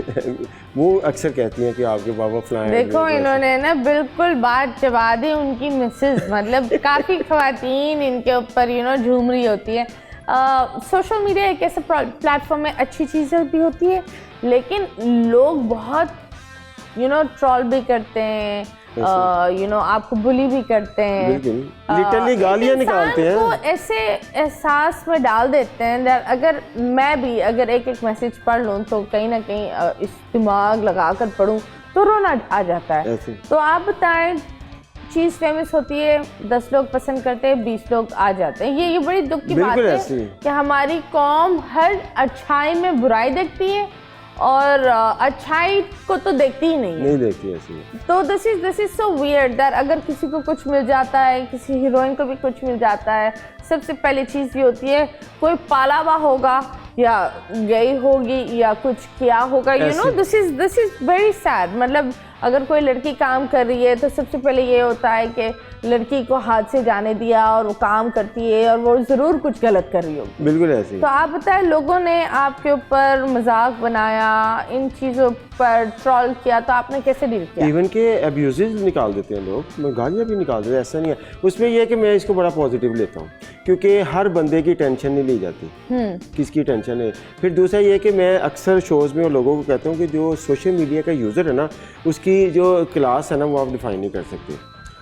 वो अक्सर कहती हैं कि आपके बाबा फलाएं। देखो, इन्होंने ना बिल्कुल बात चबा दी, उनकी मिसेस, मतलब काफ़ी ख़वातीन इनके ऊपर झूम रही होती है। सोशल मीडिया एक ऐसा प्लेटफॉर्म है, अच्छी चीज़ें भी होती है, लेकिन लोग बहुत यू नो ट्रोल भी करते हैं, यू नो आपको बुली भी करते हैं, लिटरली गालियां निकालते हैं, तो ऐसे एहसास में डाल देते हैं that अगर मैं भी अगर एक एक मैसेज पढ़ लूँ तो कहीं ना कहीं इस दिमाग लगा कर पढ़ूँ तो रोना आ जाता है। तो आप बताएं, चीज़ फेमस होती है, 10 लोग पसंद करते हैं, 20 लोग आ जाते हैं। ये बड़ी दुख की बात है कि हमारी कौम हर अच्छाई में बुराई देखती है और अच्छाई को तो देखती ही नहीं देखती ऐसी। तो this is so weird that अगर किसी को कुछ मिल जाता है, किसी हीरोइन को भी कुछ मिल जाता है, सबसे पहली चीज़ ये होती है कोई पाला हुआ होगा या गई होगी या कुछ किया होगा, you know this is very sad. मतलब अगर कोई लड़की काम कर रही है तो सबसे पहले ये होता है कि लड़की को हाथ से जाने दिया और वो काम करती है और वो ज़रूर कुछ गलत कर रही होगी। बिल्कुल ऐसे। तो आप बताएं, लोगों ने आपके ऊपर मजाक बनाया, इन चीज़ों पर ट्रोल किया, तो आपने कैसे डील किया? इवन के अब्यूजेस निकाल देते हैं लोग, गालियाँ भी निकाल देते हैं, ऐसा नहीं है। उसमें यह है कि मैं इसको बड़ा पॉजिटिव लेता हूँ क्योंकि हर बंदे की टेंशन नहीं ली जाती, किसकी टेंशन है। फिर दूसरा ये है कि मैं अक्सर शोज़ में लोगों को कहता हूँ कि जो सोशल मीडिया का यूज़र है ना, उसकी जो क्लास है ना वो आप डिफाइन नहीं कर सकते।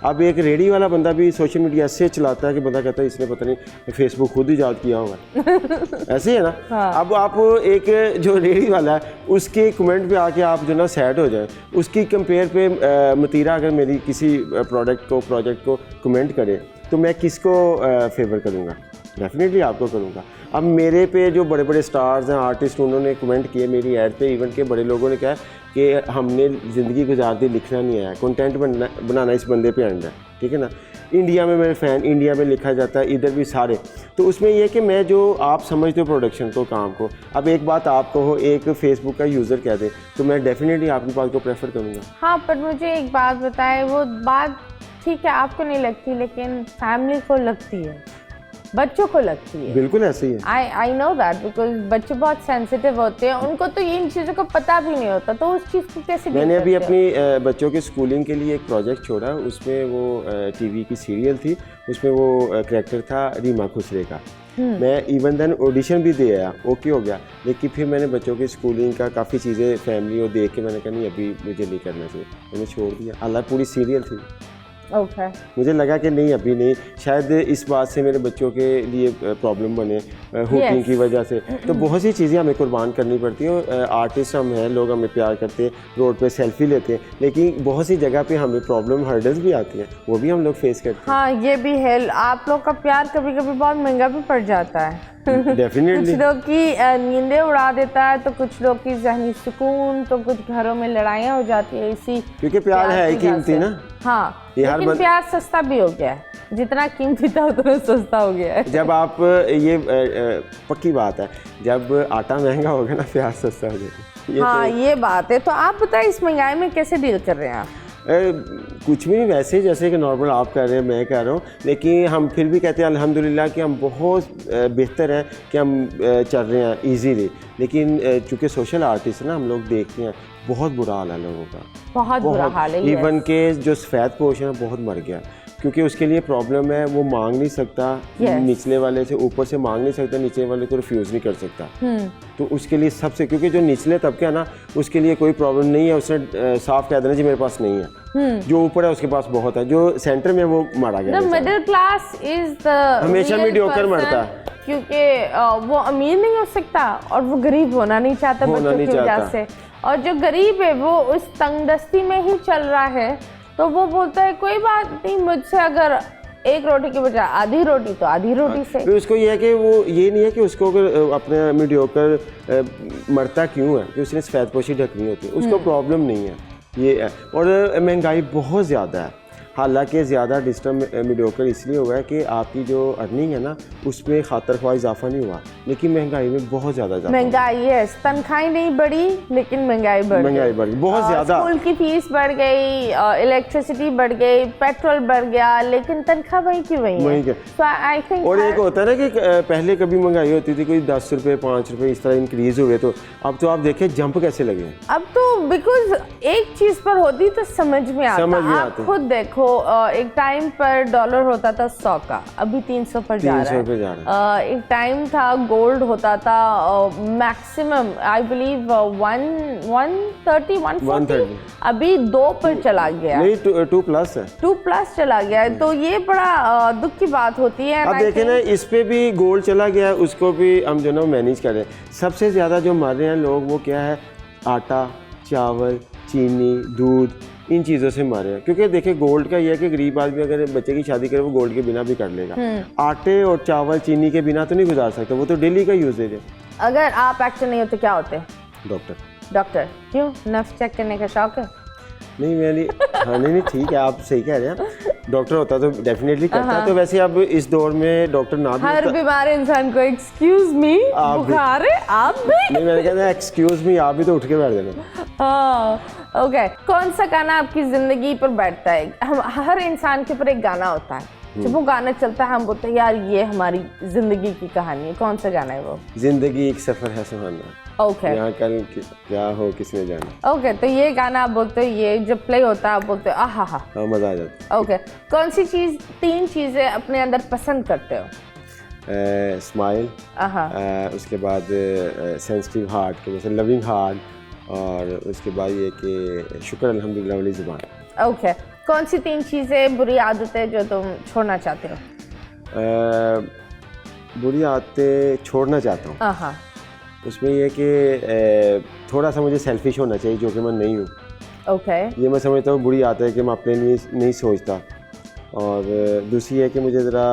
अब एक रेडी वाला बंदा भी सोशल मीडिया ऐसे चलाता है कि बंदा कहता है इसने पता नहीं फेसबुक खुद ईजाद किया होगा ऐसे है ना। हाँ। अब आप एक जो रेडी वाला है उसके कमेंट पे आके आप जो ना सैड हो जाए, उसकी कंपेयर पे मतीरा अगर मेरी किसी प्रोजेक्ट को कमेंट करे तो मैं किसको फेवर करूँगा? डेफिनेटली आपको करूँगा। अब मेरे पे जो बड़े बड़े स्टार्स हैं, आर्टिस्ट, उन्होंने कमेंट किए मेरी ऐड पे, इवन के बड़े लोगों ने कहा कि हमने ज़िंदगी गुजार दी, लिखना नहीं आया, कंटेंट बनाना इस बंदे पे एंड है, ठीक है ना। इंडिया में मेरे फ़ैन, इंडिया में लिखा जाता है, इधर भी सारे। तो उसमें यह कि मैं जो आप समझते हो प्रोडक्शन को, काम को, अब एक बात आपको हो, एक फेसबुक का यूज़र कह दे तो मैं डेफिनेटली आपकी बात को प्रेफर करूँगा। हाँ, पर मुझे एक बात बताए, वो बात ठीक है आपको नहीं लगती लेकिन फैमिली को लगती है, बच्चों को लगती है। बिल्कुल ऐसे ही है। आई नो दैट बिकॉज बच्चे बहुत सेंसिटिव होते हैं, उनको तो इन चीज़ों को पता भी नहीं होता, तो उस चीज़ को कैसे? मैंने अभी अपनी बच्चों के स्कूलिंग के लिए एक प्रोजेक्ट छोड़ा, उसमें वो टीवी की सीरियल थी, उसमें वो कैरेक्टर था रीमा खुसरे का। मैं इवन देन ऑडिशन भी दे आया, ओके हो गया, लेकिन फिर मैंने बच्चों की स्कूलिंग का काफ़ी चीज़ें फैमिली को देख के मैंने कहा नहीं अभी मुझे नहीं करना चाहिए, मैंने छोड़ दिया। अल्लाह पूरी सीरियल थी। Okay. मुझे लगा कि नहीं अभी नहीं, शायद इस बात से मेरे बच्चों के लिए प्रॉब्लम बने हुकिंग की वजह से। तो बहुत सी चीज़ें हमें कुर्बान करनी पड़ती हैं। आर्टिस्ट हम हैं, लोग हमें प्यार करते हैं, रोड पे सेल्फी लेते हैं, लेकिन बहुत सी जगह पे हमें प्रॉब्लम, हर्डल्स भी आती हैं, वो भी हम लोग फेस करते हैं। हाँ, ये भी है। आप लोग का प्यार कभी कभी बहुत महंगा भी पड़ जाता है। डेफिनेटली कुछ लोग की नींदें उड़ा देता है, तो कुछ लोग की जहनी सुकून, तो कुछ घरों में लड़ाइयाँ हो जाती है इसी क्योंकि प्यार है ही कीमती ना। हाँ, लेकिन प्यार सस्ता भी हो गया है, जितना कीमती था उतना सस्ता हो गया है। जब आप ये पक्की बात है, जब आटा महंगा होगा ना प्यार सस्ता हो जाएगा। हाँ, ये बात है। तो आप बताइए इस महंगाई में कैसे डील कर रहे हैं आप? कुछ भी नहीं, वैसे जैसे कि नॉर्मल आप कर रहे हैं, मैं कर रहा हूँ, लेकिन हम फिर भी कहते हैं अल्हम्दुलिल्लाह कि हम बहुत बेहतर हैं कि हम चल रहे हैं इजीली। लेकिन चूँकि सोशल आर्टिस्ट है ना, हम लोग देखते हैं बहुत बुरा हाल है लोगों का, बहुत बुरा हाल है। इवन के जो सफ़ेद पोश है बहुत मर गया, क्योंकि उसके लिए प्रॉब्लम है, वो मांग नहीं सकता, निचले वाले से ऊपर से मांग नहीं सकता, नीचे वाले को रिफ्यूज़ नहीं कर सकता। तो उसके लिए सबसे, क्योंकि जो निचले तबके है ना उसके लिए कोई प्रॉब्लम नहीं है, उसने साफ कह देना जी मेरे पास नहीं है। जो ऊपर है उसके पास बहुत है, जो सेंटर में वो मारा गया। मिडिल क्लास इज द हमेशा मीडियोकर मरता है, क्योंकि वो अमीर नहीं हो सकता और वो गरीब होना नहीं चाहता बच्चों की वजह से, और जो गरीब है वो उस तंगदस्ती में ही चल रहा है, तो वो बोलता है कोई बात नहीं, मुझसे अगर एक रोटी की बजाय आधी रोटी तो आधी रोटी से। तो उसको ये है कि वो ये नहीं है कि उसको अगर अपने मीडियोकर मरता क्यों है कि उसने सफ़ेद पोशी ढकनी होती है, उसको प्रॉब्लम नहीं है ये है। और महंगाई बहुत ज़्यादा है, हालांकि ज़्यादा डिस्टर्ब मीडियोकर इसलिए हुआ है कि आपकी जो अर्निंग है ना उसमें खातर ख्वाह इजाफा नहीं हुआ, लेकिन महंगाई में बहुत ज़्यादा महंगाई है। तनख्वाहें नहीं बढ़ी लेकिन महंगाई बढ़ी बहुत ज़्यादा। स्कूल की फीस बढ़ गई, इलेक्ट्रिसिटी बढ़ गई, पेट्रोल बढ़ गया, लेकिन तनख्वाह वही की वही है। So I think और एक होता है ना कि पहले कभी महंगाई होती थी कोई 10 रुपये 5 रुपये इस तरह इंक्रीज़ हुए, तो अब तो आप देखें जंप कैसे लगे। अब तो बिकॉज एक चीज़ पर होती तो समझ में आता, आप खुद देखो देखो एक टाइम पर डॉलर होता था 100 का, अभी 300 पर जा 300 पे जा रहा है। एक टाइम था गोल्ड होता था मैक्सिमम आई बिलीव 130 140, अभी 2 पर चला गया। नहीं 2 प्लस है, 2 प्लस चला गया है। तो ये बड़ा दुख की बात होती है। अब देखें ना, इस पे भी गोल्ड चला गया है, उसको भी हम जो ना मैनेज कर रहे हैं। सबसे ज़्यादा जो मर रहे हैं लोग वो क्या है, आटा, चावल, चीनी, दूध, इन चीज़ों से मर रहे हैं। क्योंकि देखिए गोल्ड का ये है कि गरीब आदमी अगर बच्चे की शादी करे वो गोल्ड के बिना भी कर लेगा, आटे और चावल चीनी के बिना तो नहीं गुजार सकता, वो तो डेली का यूजेज है। अगर आप एक्टर नहीं होते क्या होते? डॉक्टर। क्यों? नफ्स चेक करने का शौक है? नहीं मैंने हाँ नहीं ठीक है, आप सही कह रहे हैं। डॉक्टर होता तो डेफिनेटली करता। तो वैसे अब इस दौर में डॉक्टर ना भी हर बीमार इंसान को एक्सक्यूज मी बुखार है, आप भी नहीं, मैंने कहना एक्सक्यूज मी, आप भी तो उठ के बैठ देना। हाँ ओके। कौन सा गाना आपकी जिंदगी पर बैठता है? हम हर इंसान के ऊपर एक गाना होता है, जब वो गाना चलता है हम बोलते हैं यार ये हमारी जिंदगी की कहानी है। कौन सा गाना है वो? जिंदगी एक सफर है सुहाना, ओके। यहाँ कल क्या हो किसने जाना। ओके, तो ये गाना आप बोलते हो, ये जब प्ले होता है आप बोलते हो आहा हा, मजा आ जाता है। ओके। कौन सी चीज, 3 चीजें अपने अंदर पसंद करते हो? स्माइल, उसके बाद सेंसिटिव हार्ट के जैसे लविंग हार्ट, और उसके बाद ये कि शुक्र अल्हम्दुलिल्लाह वाली ज़ुबान। ओके। कौन सी 3 चीज़ें बुरी आदतें जो तुम छोड़ना चाहते हो? बुरी आदतें छोड़ना चाहता हूँ, हाँ। उसमें ये कि थोड़ा सा मुझे सेल्फिश होना चाहिए, जो कि मैं नहीं हूँ। ओके। ये मैं समझता हूँ बुरी आदत है कि मैं अपने लिए नहीं सोचता। और दूसरी है कि मुझे ज़रा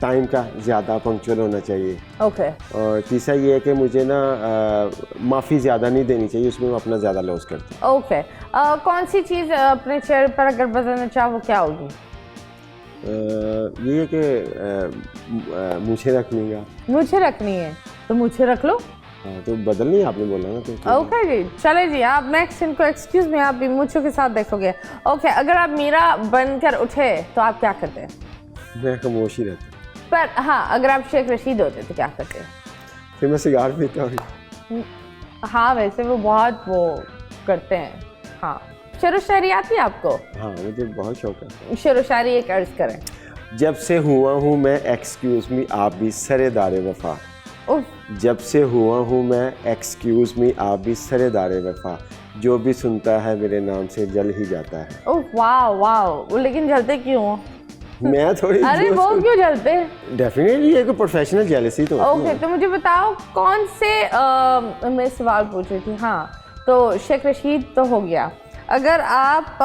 टाइम का ज़्यादा पंक्चुअल होना चाहिए। ओके। और तीसरा ये है कि मुझे ना माफ़ी ज़्यादा नहीं देनी चाहिए, उसमें मैं अपना ज़्यादा लॉस करता हूँ। ओके। कौन सी चीज़ अपने चेहरे पर अगर बदलना चाहो वो क्या होगी? ये है कि मुझे रखनी का। मुझे रखनी है तो मुझे रख लो। हाँ तो बदल नहीं, आपने बोला ना तो। ओके जी, चले जी, आप नेक्स्ट इनको एक्सक्यूज में आप भी मूंछों के साथ देखोगे। ओके, अगर आप मीरा बनकर उठे तो आप क्या करते हैं? मैं खामोश ही रहता। पर हाँ, अगर आप शेख रशीद होते तो क्या करते हैं? फिर मैं सिगार पीता हूँ। हाँ वैसे वो बहुत वो करते हैं। हाँ, शेर व शायरी आती है आपको? हाँ मुझे बहुत शौक है। शेर व शायरी एक अर्ज करें। जब से हुआ हूँ मैं एक्सक्यूज मी आप भी सरेदारे वफा। जब से हुआ हूँ मैं एक्सक्यूज मी आप भी सरेदारे वफा, जो भी सुनता है मेरे नाम से जल ही जाता है। ओह वाह वाह, लेकिन जलते क्यों हो? मैं थोड़ी अरे वो क्यों जलते? डेफिनेटली ये कोई प्रोफेशनल जेलसी तो होती है। ओके, तो मुझे बताओ कौन से मैं सवाल पूछ रही थी। हाँ, तो शेख रशीद तो हो गया। अगर आप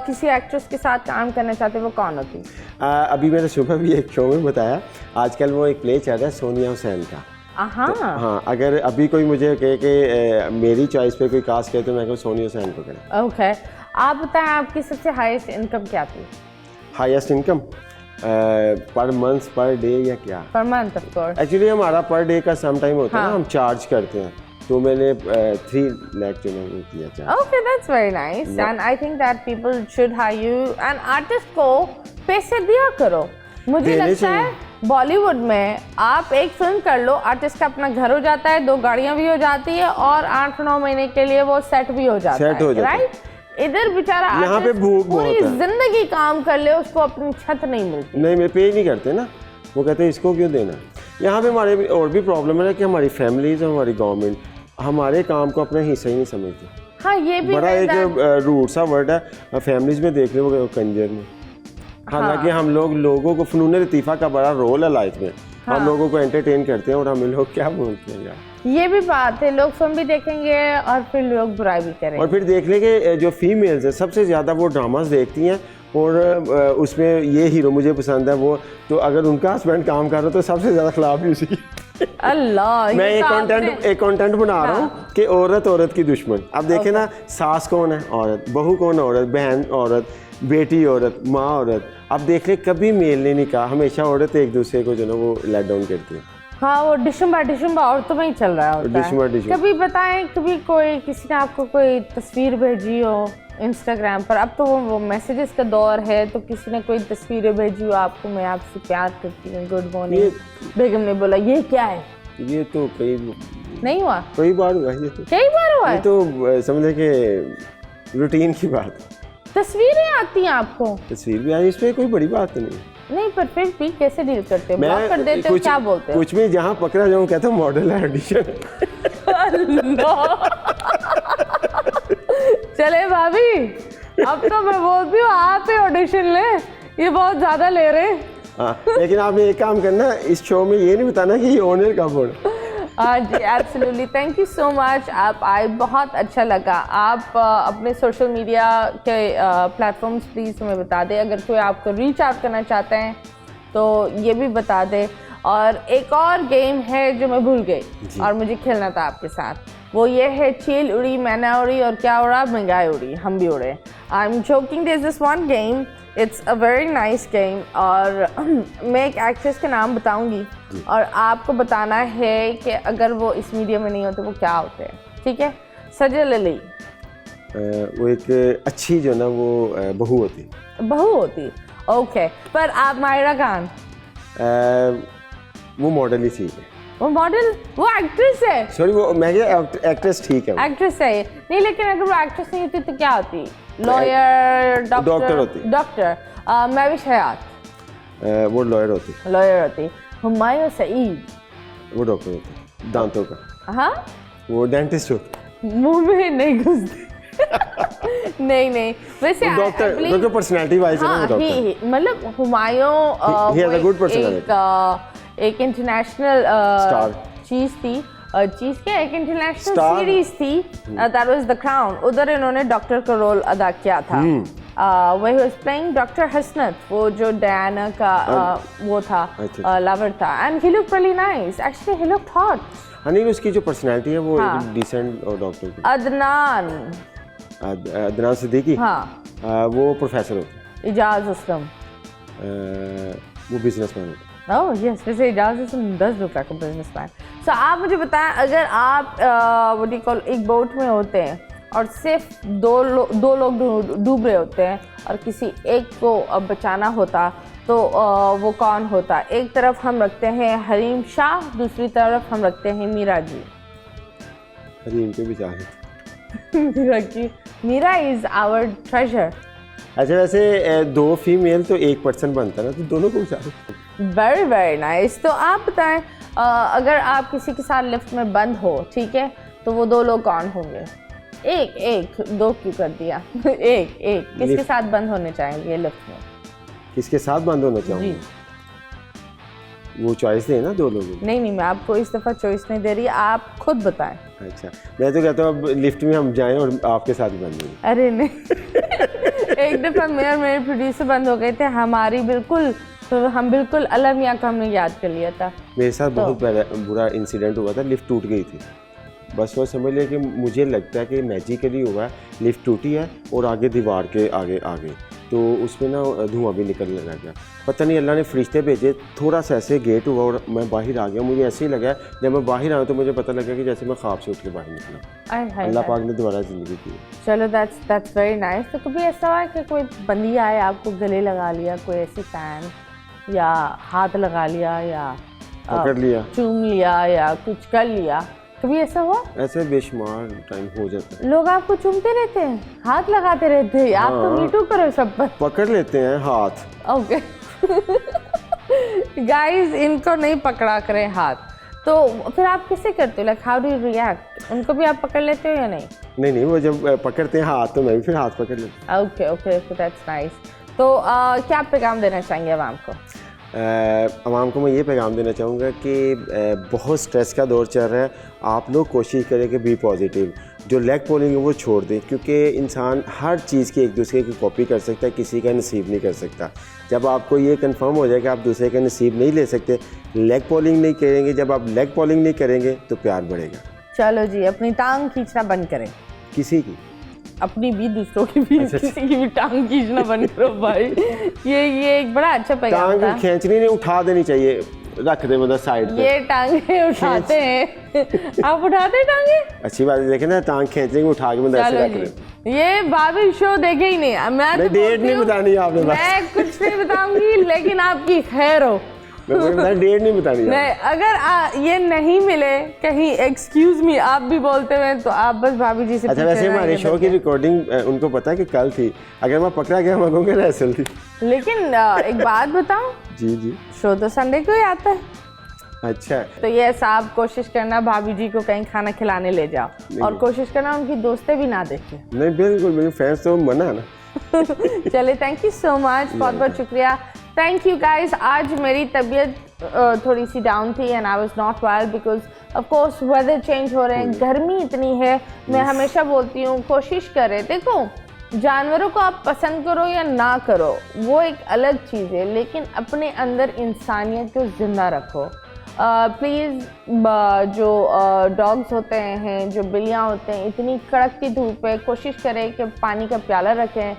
किसी एक्ट्रेस के साथ काम करना चाहते वो कौन होती? अभी मैंने सुबह भी एक शो में बताया, आजकल वो एक प्ले चल रहा है सोनिया हुसैन का। हाँ तो, हाँ अगर अभी कोई मुझे कहे कि मेरी चॉइस पे कोई कास्ट करे तो मैं कहूँ सोनिया हुसैन को करें। ओके, आप बताएं आपकी सबसे हाईएस्ट इनकम क्या थी? Highest income per month per day या क्या? Per month of course. Actually हमारा पर डे का सम टाइम होता है ना, हम चार्ज करते हैं, तो मैंने 3 लाख जो मैंने किया charge. Okay, that's very nice and I think that people should hire you and artist को पैसे दिया करो। मुझे लगता है बॉलीवुड में आप एक फिल्म कर लो, आर्टिस्ट का अपना घर हो जाता है, 2 गाड़ियां भी हो जाती है और 8-9 महीने के लिए वो सेट भी हो जाता है, राइट? इधर बेचारा यहाँ पे भूख पूरी जिंदगी काम कर ले, उसको अपनी छत नहीं मिलती। नहीं, मैं पे नहीं करते ना, वो कहते हैं इसको क्यों देना। यहाँ पे हमारे और भी प्रॉब्लम है कि हमारी फैमिलीज और हमारी गवर्नमेंट हमारे काम को अपना हिस्सा ही नहीं समझती। हाँ, ये भी बड़ा एक रूट सा वर्ड है, फैमिलीज में देख लो कंजर में। हालांकि हम लोगों को फनून लतीफ़ा का बड़ा रोल है लाइफ में। हम लोगों को एंटरटेन करते हैं और हमें लोग क्या बोलते हैं यार। ये भी बात है, लोग फिल्म भी देखेंगे और फिर लोग बुराई भी करेंगे। और फिर देख लेंगे जो फीमेल्स है सबसे ज़्यादा वो ड्रामास देखती हैं और उसमें ये हीरो मुझे पसंद है वो, तो अगर उनका हस्बैंड काम कर रहा है तो सबसे ज़्यादा खिलाफ भी उसी। अल्लाह, मैं एक कंटेंट बना रहा हूँ कि औरत की दुश्मन। अब देखें ना, सास कौन है? औरत। बहू कौन है? औरत। बहन औरत, बेटी औरत, माँ औरत। अब देख ले, कभी मेल ने नहीं कहा, हमेशा औरत एक दूसरे को जो ना वो लेट डाउन करती है। हाँ, वो डिशुम्बा औरतों में ही चल रहा होता है। कभी बताएं, कभी कोई किसी ने आपको कोई तस्वीर भेजी हो इंस्टाग्राम पर? अब तो वो मैसेजेस का दौर है, तो किसी ने कोई तस्वीरें भेजी हो आपको, मैं आपसे प्यार करती हूँ, गुड मॉर्निंग, बेगम ने बोला, ये क्या है? ये तो कई नहीं हुआ? कई बार हुआ। ये तो कई बार हुआ? ये तो समझे कि रूटीन की बात। तस्वीरें आती हैं आपको? तस्वीर भी आई, इसमें कोई बड़ी बात नहीं है। नहीं, पर फिर भी कैसे डील करते हो? ब्लॉक कर देते हो? क्या बोलते हो? कुछ भी जहाँ पकड़ा जाऊँ कहता हूँ मॉडल है, ऑडिशन। चले भाभी, अब तो मैं बोलती हूँ आप ही ऑडिशन ले, ये बहुत ज्यादा ले रहे हैं। हाँ, लेकिन आपने एक काम करना, इस शो में ये नहीं बताना कि ये ओनर कब होना। हाँ जी, absolutely, thank you so much, आप आए, बहुत अच्छा लगा। आप अपने सोशल मीडिया के प्लेटफॉर्म्स प्लीज़ हमें बता दें, अगर कोई आपको रीच आउट करना चाहते हैं तो ये भी बता दें। और एक और गेम है जो मैं भूल गई और मुझे खेलना था आपके साथ, वो ये है चील उड़ी, मैना उड़ी और क्या उड़ा, महंगाई उड़ी, हम भी उड़े। I am joking, there is this one game, it's a very nice game. और मैं एक एक्ट्रेस का नाम बताऊंगी और आपको बताना है कि अगर वो इस मीडिया में नहीं होते वो क्या होते हैं, ठीक है? सजल अली। वो एक अच्छी जो ना वो बहू होती। बहू होती, ओके। पर आप मायरा खान? वो मॉडल ही ठीक है। वो मॉडल, वो एक्ट्रेस है। सॉरी, वो मैं एक्ट्रेस ठीक है, एक्ट्रेस है नहीं, लेकिन अगर वो एक्ट्रेस नहीं होती तो क्या होती? लॉयर, डॉक्टर होती। डॉक्टर। महविश हयात? वो लॉयर होती। लॉयर होती। हुमायूं सईद? वो डॉक्टर होती, दांतों का। हाँ, वो डेंटिस्ट होती। मुंह में नहीं घुसती। नहीं, वैसे डॉक्टर पर्सनालिटी वाइज है ना, डॉक्टर मतलब Humayun he has a good personality. एक इंटरनेशनल स्टार चीज थी, चीज क्या, एक इंटरनेशनल सीरीज थी, दैट वाज द क्राउन, उधर इन्होंने डॉक्टर का रोल अदा किया था। वही वाज प्लेइंग डॉक्टर हसनत, वो जो डायना का वो था, लवर था, and he looked really nice, actually he looked hot. नहीं, उसकी जो पर्सनालिटी है वो डिसेंट और डॉक्टर की। अदनान सिद्दीकी, हाँ, वो प्रोफेसर होते। इजाज असलम, वो बिजनेसमैन होते। ओह यस, वैसे Ijaz Aslam does look like a businessman. So आप मुझे बताएं, अगर आप व्हाट डू यू कॉल, एक बोट में होते हैं और सिर्फ दो लोग डूब रहे होते हैं और किसी एक को बचाना होता तो वो कौन होता? एक तरफ हम रखते हैं हरीम शाह, दूसरी तरफ हम रखते हैं मीरा जी। हरीम के बेचारे। Meera is our treasure. अच्छा, वैसे दो फीमेल तो एक पर्सन बनता ना, तो दोनों को बेचारे। Very very nice. तो आप बताएं, अगर आप किसी के साथ लिफ्ट में बंद हो, ठीक है, तो वो दो लोग कौन होंगे? एक, दो क्यों कर दिया? एक किसके साथ बंद होने चाहेंगे लिफ्ट में? किसके साथ बंद होना चाहूँगी? वो चॉइस है ना दो लोगों की। नहीं, मैं आपको इस दफ़ा चॉइस नहीं दे रही, आप खुद बताएं। अच्छा, मैं तो कहता हूँ अब लिफ्ट में हम जाएं और आपके साथ बंद हों। अरे नहीं। एक दफ़ा मैं और मेरे प्रोड्यूसर बंद हो गए थे, हमारी बिल्कुल, तो हम बिल्कुल अलग मियाँ का हमने याद कर लिया था। मेरे साथ बहुत बुरा इंसिडेंट हुआ था, लिफ्ट टूट गई थी। बस वो समझ लिया कि मुझे लगता है कि मैजिकली हुआ, लिफ्ट टूटी है और आगे दीवार के आगे आ गई, तो उसमें ना धुआं भी निकलने लगा। पता नहीं अल्लाह ने फरिश्ते भेजे, थोड़ा सा ऐसे गेट हुआ और मैं बाहर आ गया। मुझे ऐसे ही लगा, जब मैं बाहर आया तो मुझे पता लगा कि जैसे मैं ख्वाब से उठ के बाहर निकला। अल्लाह पाक ने दोबारा ज़िंदगी दी। चलो, दैट्स वेरी नाइस। तो कभी ऐसा हुआ कि कोई बंदी आए, आपको गले लगा लिया, कोई ऐसी फैन, या हाथ लगा लिया, या पकड़ लिया, चूम लिया, या कुछ कर लिया? कभी ऐसा हुआ? ऐसे बेशुमार टाइम हो जाता है। लोग आपको चूमते रहते हैं, हाथ लगाते रहते हैं, आप तो मीटू करो सब पर। पकड़ लेते हैं हाथ। ओके गाइस, इनको नहीं पकड़ा करें हाथ। तो फिर आप कैसे करते हो? Like how do you react? उनको भी आप पकड़ लेते हो या नहीं? नहीं, वो जब पकड़ते हैं हाथ तो मैं भी फिर हाथ पकड़ लेता हूँ। Okay, that's nice. तो क्या पैगाम देना चाहेंगे आवाम को? आवाम को मैं ये पैगाम देना चाहूँगा कि बहुत स्ट्रेस का दौर चल रहा है, आप लोग कोशिश करें कि बी पॉजिटिव। जो लेग पोलिंग है वो छोड़ दें, क्योंकि इंसान हर चीज़ की एक दूसरे की कॉपी कर सकता है, किसी का नसीब नहीं कर सकता। जब आपको ये कंफर्म हो जाए कि आप दूसरे का नसीब नहीं ले सकते, लेग पोलिंग नहीं करेंगे। जब आप लेग पोलिंग नहीं करेंगे तो प्यार बढ़ेगा। चलो जी, अपनी टांग खींचना बंद करें। किसी की? अपनी भी, दूसरों की भी, किसी की भी टांग खींचना बंद करो भाई। ये एक बड़ा अच्छा पैगाम था। टांग खींचनी नहीं, उठा देनी चाहिए, रख दे मतलब साइड पे। ये टांगे उठाते हैं। आप उठाते हैं टांगे? अच्छी बात है, देखे ना, टांग खींचेंगे उठा के मतलब ऐसे रख दे। ये बाबिल शो देखे ही नहीं, मैं तो डेट नहीं बतानी आपने। मैं कुछ नहीं बताऊंगी, लेकिन आपकी खैर हो। मैं डेट नहीं बतानी। नहीं, अगर ये नहीं मिले कहीं एक्सक्यूज मी आप भी बोलते हुए तो आप बस भाभी जी से अच्छा वैसे हमारे शो की रिकॉर्डिंग उनको पता है कि कल थी, अगर मैं पकड़ा गया मैं कहूँगा ना असल थी। लेकिन एक बात बताऊं, जी शो तो संडे को ही आता है। अच्छा तो ये आप कोशिश करना भाभी जी को कहीं खाना खिलाने ले जाओ और कोशिश करना उनकी दोस्तें भी ना देखें। नहीं बिल्कुल, मेरे फैंस तो मना है ना। चले, थैंक यू सो मच, बहुत बहुत शुक्रिया, थैंक यू गाइस। आज मेरी तबीयत थोड़ी सी डाउन थी and I was not well because of course weather change हो रहे हैं, गर्मी इतनी है। मैं हमेशा बोलती हूँ कोशिश करें, देखो जानवरों को आप पसंद करो या ना करो वो एक अलग चीज़ है, लेकिन अपने अंदर इंसानियत को ज़िंदा रखो। प्लीज़ जो डॉग्स होते हैं, जो बिल्लियाँ होते हैं, इतनी कड़कती धूप है, कोशिश करें कि पानी का प्याला रखें।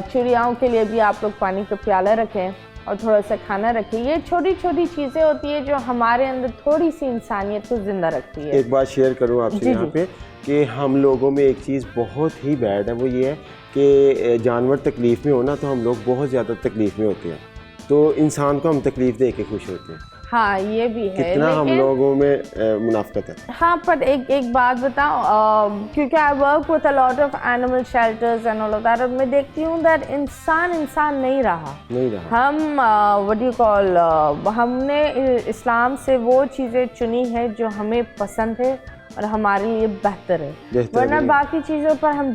चिड़ियाओं के लिए भी आप लोग पानी का प्याला रखें और थोड़ा सा खाना रखें। ये छोटी छोटी चीज़ें होती है जो हमारे अंदर थोड़ी सी इंसानियत को ज़िंदा रखती है। एक बात शेयर करूँ आपसे यहाँ पे कि हम लोगों में एक चीज़ बहुत ही बैड है, वो ये है कि जानवर तकलीफ़ में हो ना तो हम लोग बहुत ज़्यादा तकलीफ़ में होते हैं, तो इंसान को हम तकलीफ़ दे के खुश होते हैं। हाँ ये भी है, कितना हम लोगों में मुनाफकत है। हाँ पर एक बात बताऊँ, क्योंकि I work with a lot of animal shelters and all of that, और मैं देखती हूँ दैट इंसान नहीं रहा। हम व्हाट यू कॉल, हमने इस्लाम से वो चीज़ें चुनी है जो हमें पसंद है और हमारे लिए बेहतर है, वरना बाकी चीज़ों पर हम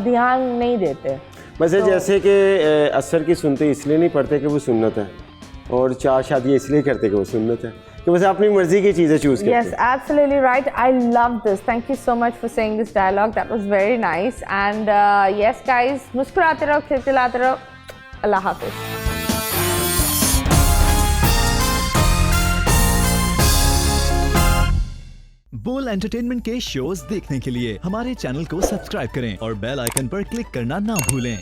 ध्यान नहीं देते। वैसे जैसे कि असर की सुनते इसलिए नहीं पढ़ते कि वो सुन्नत है, और चार शादी इसलिए करते कि वो सुन्नत है, कि बस अपनी मर्जी की चीज़ें चूज करते हैं। Yes, absolutely right. I love this. Thank you so much for saying this dialogue. That was very nice. And yes, guys, मुस्कुराते रहो, खिलखिलाते रहो। अल्लाह हाफिज़। बोल एंटरटेनमेंट के शोज देखने के लिए हमारे चैनल को सब्सक्राइब करें और बेल आइकन पर क्लिक करना ना भूलें।